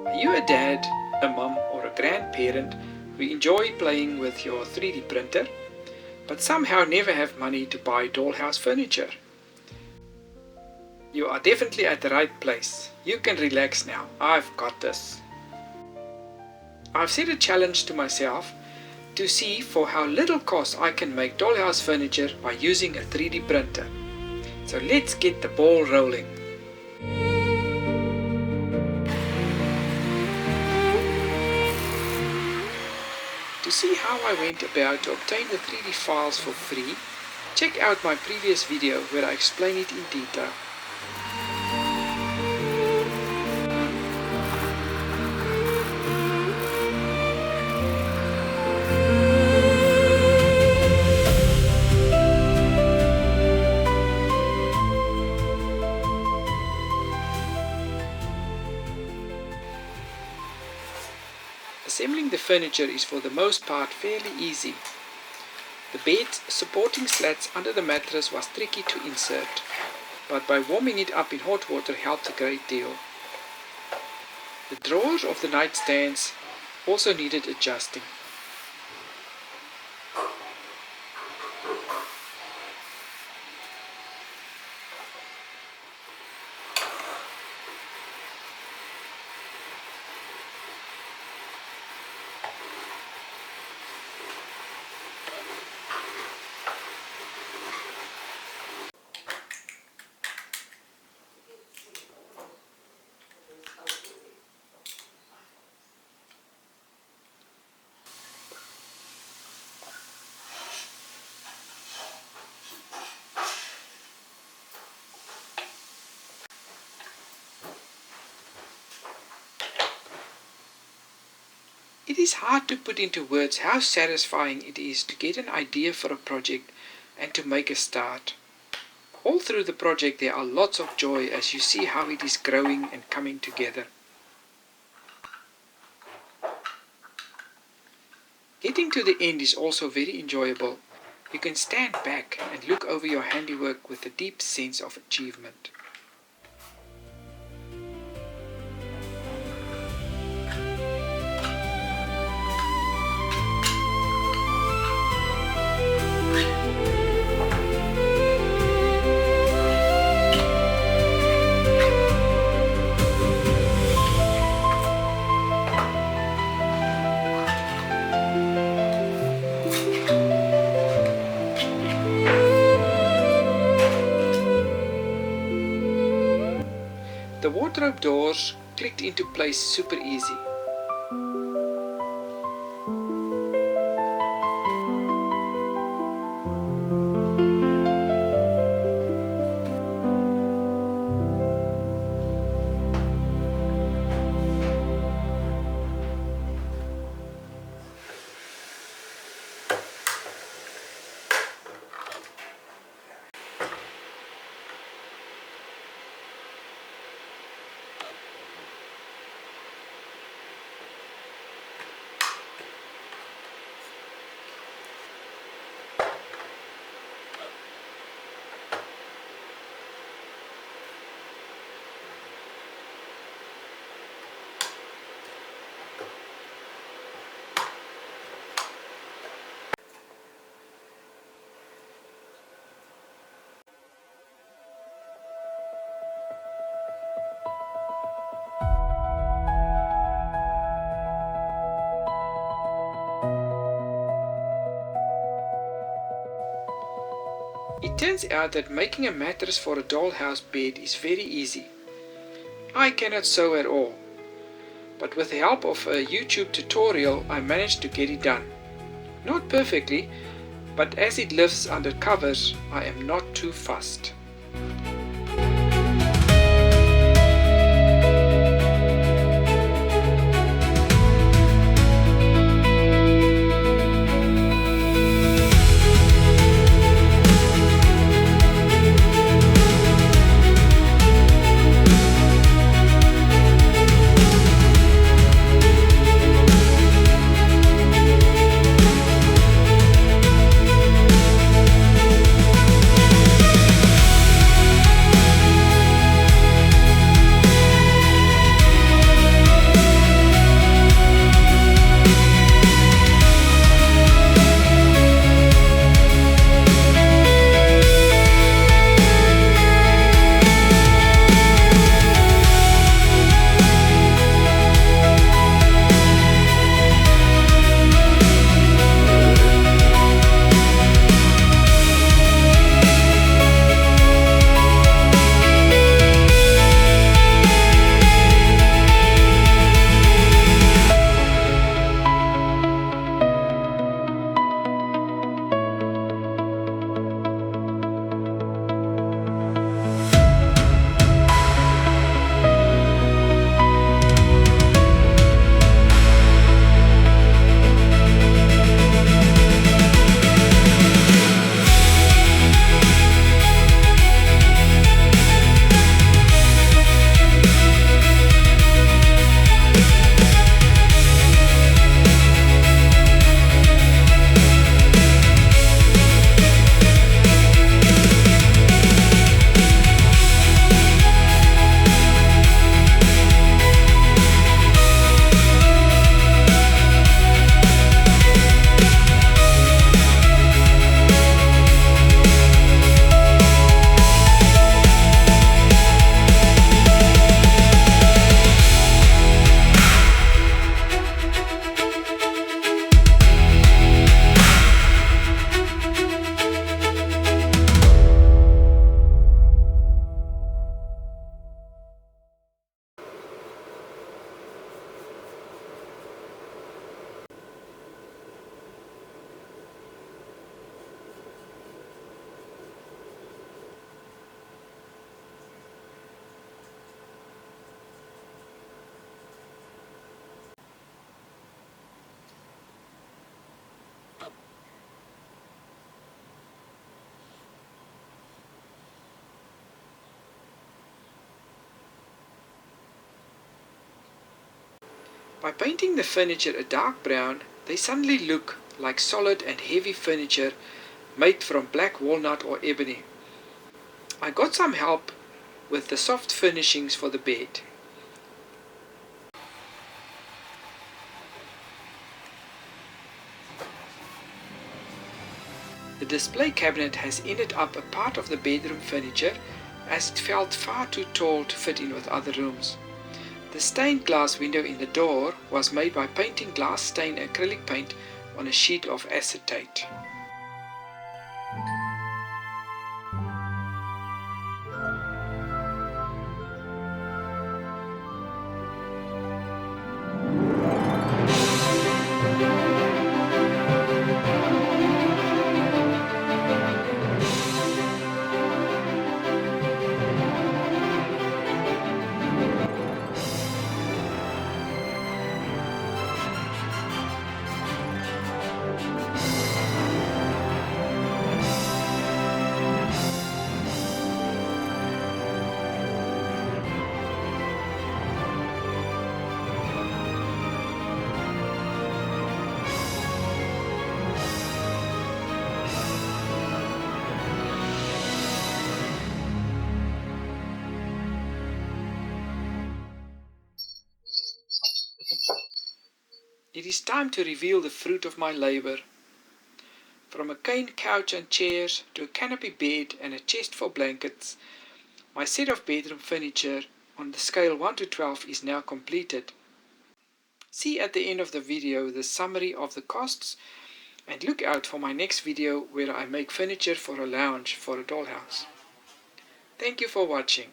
Are you a dad, a mum or a grandparent who enjoy playing with your 3D printer but somehow never have money to buy dollhouse furniture? You are definitely at the right place. You can relax now. I've got this. I've set a challenge to myself to see for how little cost I can make dollhouse furniture by using a 3D printer. So let's get the ball rolling. To see how I went about to obtain the 3D files for free, check out my previous video where I explain it in detail. Assembling the furniture is for the most part fairly easy. The bed's supporting slats under the mattress was tricky to insert, but by warming it up in hot water helped a great deal. The drawers of the nightstands also needed adjusting. It is hard to put into words how satisfying it is to get an idea for a project and to make a start. All through the project there are lots of joy as you see how it is growing and coming together. Getting to the end is also very enjoyable. You can stand back and look over your handiwork with a deep sense of achievement. The wardrobe doors clicked into place super easy. It turns out that making a mattress for a dollhouse bed is very easy. I cannot sew at all, but with the help of a YouTube tutorial I managed to get it done. Not perfectly, but as it lives under covers, I am not too fussed. By painting the furniture a dark brown, they suddenly look like solid and heavy furniture made from black walnut or ebony. I got some help with the soft furnishings for the bed. The display cabinet has ended up a part of the bedroom furniture as it felt far too tall to fit in with other rooms. The stained glass window in the door was made by painting glass stain acrylic paint on a sheet of acetate. It is time to reveal the fruit of my labor. From a cane couch and chairs to a canopy bed and a chest for blankets, my set of bedroom furniture on the scale 1 to 12 is now completed. See at the end of the video the summary of the costs, and look out for my next video where I make furniture for a lounge for a dollhouse. Thank you for watching.